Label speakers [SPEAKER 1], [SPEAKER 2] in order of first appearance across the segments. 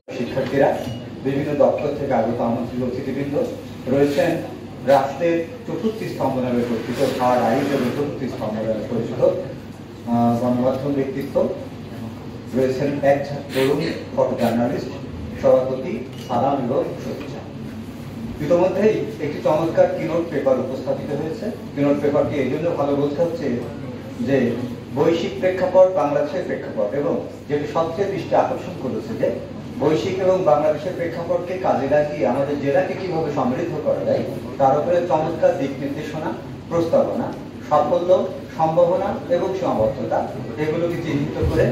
[SPEAKER 1] শিক্ষার্থীরা, বিভিন্ন দপ্তর থেকে আগত আমন্ত্রিত অতিথিবৃন্দ রয়েছেন, রাষ্ট্রের চতুর্থ স্তম্ভ নামে পরিচিত থার্ড আইজ এবং চতুর্থ স্তম্ভ নামে পরিচিত গণমাধ্যম ব্যক্তিত্ব রয়েছেন, এক তরুণ ফটো জার্নালিস্ট, সভাপতি সালাম এবং শুভেচ্ছা। ইতিমধ্যেই একটি চমৎকার কিনোট পেপার উপস্থাপিত হয়েছে। কিনোট পেপারটি এই জন্য ভালো বলতে হচ্ছে যে বৈশ্বিক প্রেক্ষাপট, বাংলাদেশের প্রেক্ষাপট, এবং যেটি সবচেয়ে দৃষ্টি আকর্ষণ করেছে যে বৈশ্বিক এবং বাংলাদেশের প্রেক্ষাপটকে কাজে লাগিয়ে আমাদের জেলাকে কিভাবে সমৃদ্ধ করা যায় তার উপরে চমৎকার দিক নির্দেশনা, প্রস্তাবনা, সাফল্য, সম্ভাবনা এবং সীমাবদ্ধতা এগুলোকে চিহ্নিত করে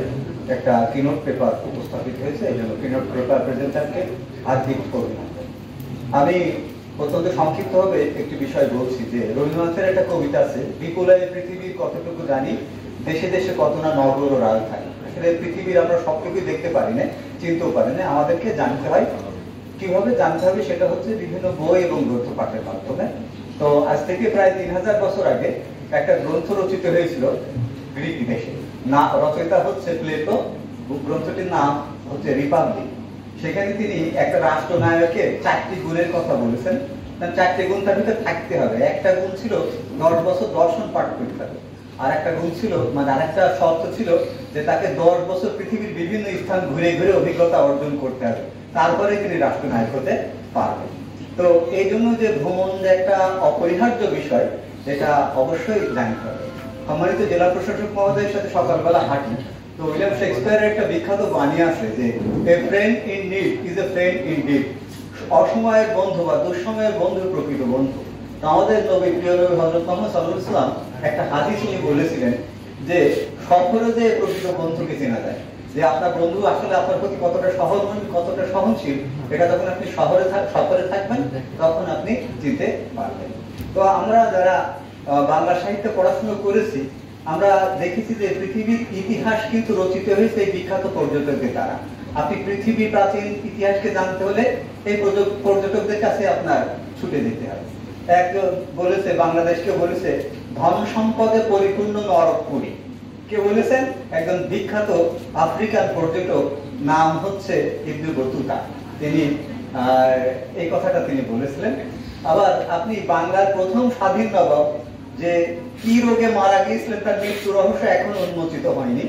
[SPEAKER 1] একটা কিনোট পেপার উপস্থাপিত হয়েছে। এই জন্য কিনোট পেপার প্রেজেন্টারকে হার্দিক অভিনন্দন। আমি অত্যন্ত সংক্ষিপ্তভাবে একটি বিষয় বলছি যে রবীন্দ্রনাথের একটা কবিতা আছে, বিপুলায় পৃথিবীর কতটুকু জানি, দেশে দেশে কত না নগর ও রাজ থাকে। আসলে পৃথিবীর আমরা সবটুকুই দেখতে পারি না, চিনতেও পারি না। আমাদেরকে জানতে হয়, কিভাবে জানতে হবে সেটা হচ্ছে বিভিন্ন বই এবং গ্রন্থ পাঠের মাধ্যমে। তো আজ থেকে প্রায় 3000 বছর আগে একটা গ্রন্থ রচিত হয়েছিল গ্রিক দেশে, না রচয়িতা হচ্ছে প্লেটো, গ্রন্থটির নাম হচ্ছে রিপাবলিক। সেখানে তিনি একটা রাষ্ট্রনায়কের 4টি গুণের কথা বলেছেন। 4টি গুণ তার ভিতরে থাকতে হবে। একটা গুণ ছিল 10 বছর দর্শন পাঠ করতে হবে, আর একটা গুণ ছিল, মানে আরেকটা শর্ত ছিল যে তাকে 10 বছর পৃথিবীর বিভিন্ন স্থান ঘুরে ঘুরে অভিজ্ঞতা অর্জন করতে হবে, তারপরে তিনি রাষ্ট্রনায়ক হতে পারবেন। তো এই জন্য যে ভ্রমণ যে একটা অপরিহার্য বিষয়, এটা অবশ্যই জানতে হবে। সম্মানিত জেলা প্রশাসক মহোদয়ের সাথে সকালবেলা হাঁটি, তো উইলিয়াম শেক্সপিয়ারের একটা বিখ্যাত বাণী আছে যে a friend in need is a friend in deed. অসময়ের বন্ধু বা দুঃসময়ের বন্ধু প্রকৃত বন্ধু। আমাদের নবী, প্রিয় নবী হযরত মুহাম্মদ সাল্লাল্লাহু আলাইহি ওয়াসাল্লাম একটা হাদিস উনি বলেছিলেন যে সফরে যে প্রকৃত বন্ধুকে চেনা যায়, যে আপনার বন্ধু আসলে আপনার প্রতি কতটা কতটা সহনশীল, এটা যখন আপনি সফরে থাকবেন তখন আপনি চিনতে পারবেন। তো আমরা যারা বাংলা সাহিত্যে পড়াশোনা করেছি, আমরা দেখেছি যে পৃথিবীর ইতিহাস কিন্তু রচিত হয়েছে এই বিখ্যাত পর্যটকদের দ্বারা। আপনি পৃথিবীর প্রাচীন ইতিহাসকে জানতে হলে এই পর্যটকদের কাছে আপনার ছুটে যেতে হবে। একজন বলেছে, বাংলাদেশকে বলেছে ধন সম্পদে পরিপূর্ণ নরকপুরী। কে বলেছেন? একজন বিখ্যাত আফ্রিকান পর্যটক, নাম হচ্ছে ইবনে বতুতা। তিনি এই কথাটা তিনি বলেছিলেন। আবার আপনি বাংলার প্রথম স্বাধীন নবাব যে কি রোগে মারা গিয়েছিলেন তার মৃত্যু রহস্য এখনো উন্মোচিত হয়নি।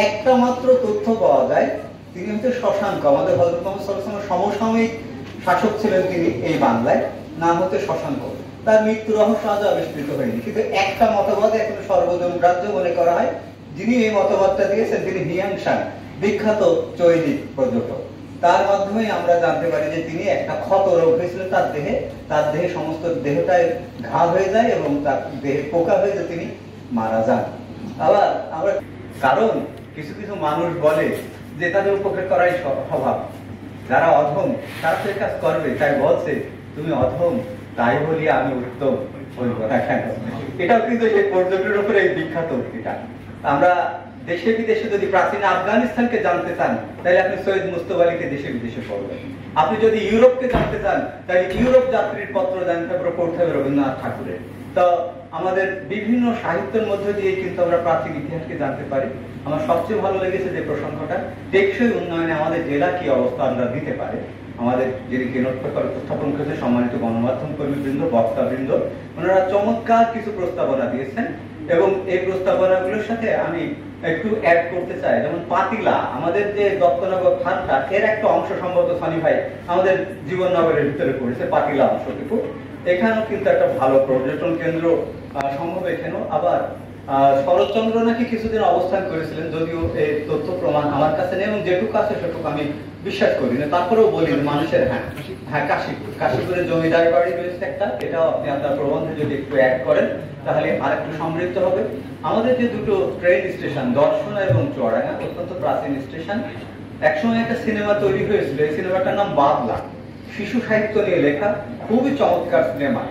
[SPEAKER 1] একটা মাত্র তথ্য পাওয়া যায়, তিনি হচ্ছে শশাঙ্ক, আমাদের হযরত মুহাম্মদ সাল্লাল্লাহু আলাইহি ওয়াসাল্লামের সমসাময়িক শাসক ছিলেন তিনি এই বাংলায়, নাম হচ্ছে শশাঙ্ক। তার মৃত্যু রহস্য আজও আবিষ্কৃত হয়নি। কিন্তু একটা মতবাদ এখন সর্বজনগ্রাহ্য মনে করা হয়। যিনি এই মতবাদটা দিয়েছেন তিনি হিয়াংশাং, বিখ্যাত চৈনিক পর্যটক। তার মাধ্যমে আমরা জানতে পারি যে তিনি একটা ক্ষত রোগ হয়েছিল তার দেহে সমস্ত দেহটায় ঘা হয়ে যায় এবং তার দেহে পোকা হয়ে যায়, তিনি মারা যান। আবার আমরা কারণ কিছু কিছু মানুষ বলে যে তাদের উপকার করাই স্বভাব, যারা অধম তারা তো কাজ করবে, তাই বলছে তুমি অধম তাই বলি আমি উত্তম বলবো না কেন। এটাও কিন্তু সেই পর্যটনের উপরে বিখ্যাত। এটা আমরা দেশে বিদেশে যদি প্রাচীন আফগানিস্তানকে জানতে চান তাহলে আপনি সৈয়দ মুস্তফা আলীকে দেশে বিদেশে পড়বেন। আপনি যদি ইউরোপকে জানতে চান তাহলে ইউরোপ যাত্রীর পত্র জানতে হবে, পড়তে হবে রবীন্দ্রনাথ ঠাকুরের। তো আমাদের বিভিন্ন সাহিত্যের মধ্যে দিয়ে কিন্তু আমরা প্রাচীন ইতিহাসকে জানতে পারি। আমার সবচেয়ে ভালো লেগেছে যে প্রসঙ্গটা, টেকসই উন্নয়নে আমাদের জেলা কি অবস্থা আমরা দিতে পারে। আমাদের যিনি কিনোট পেপার উপস্থাপন করেছে সম্মানিত গণমাধ্যম কর্মীবৃন্দ, বক্তাবৃন্দ, ওনারা চমৎকার কিছু প্রস্তাবনা দিয়েছেন এবং এই প্রস্তাবনাগুলোর সাথে আমি একটু অ্যাড করতে চাই। যেমন পাতিলা, আমাদের যে দত্তনগর খানটা এর একটা অংশ সম্ভবত সানি ভাই আমাদের জীবননগরের ভিতরে পড়েছে, পাতিলা অংশটুকু। এখানেও কিন্তু একটা ভালো পর্যটন কেন্দ্র সম্ভব এখানেও। আবার শরৎচন্দ্র নাকি কিছুদিন অবস্থান করেছিলেন, যদিও এই তথ্য প্রমাণ আমার কাছে নেই এবং যেটুকু আছে সেটুকু আমি বিশ্বাস করি না, তারপরেও বলি মানুষের হ্যাঁ কাশীপুরের জমিদার বাড়ি রয়েছে একটা, এটাও আপনি আপনার প্রবন্ধে যদি একটু অ্যাড করেন তাহলে আর একটু সমৃদ্ধ হবে। আমাদের যে দুটো ট্রেন স্টেশন, দর্শনা এবং চুয়াডাঙ্গা, অত্যন্ত প্রাচীন স্টেশন। একসময় একটা সিনেমা তৈরি হয়েছিল, এই সিনেমাটার নাম বাবলা, শিশু সাহিত্য নিয়ে লেখা, খুবই চমৎকার সিনেমা।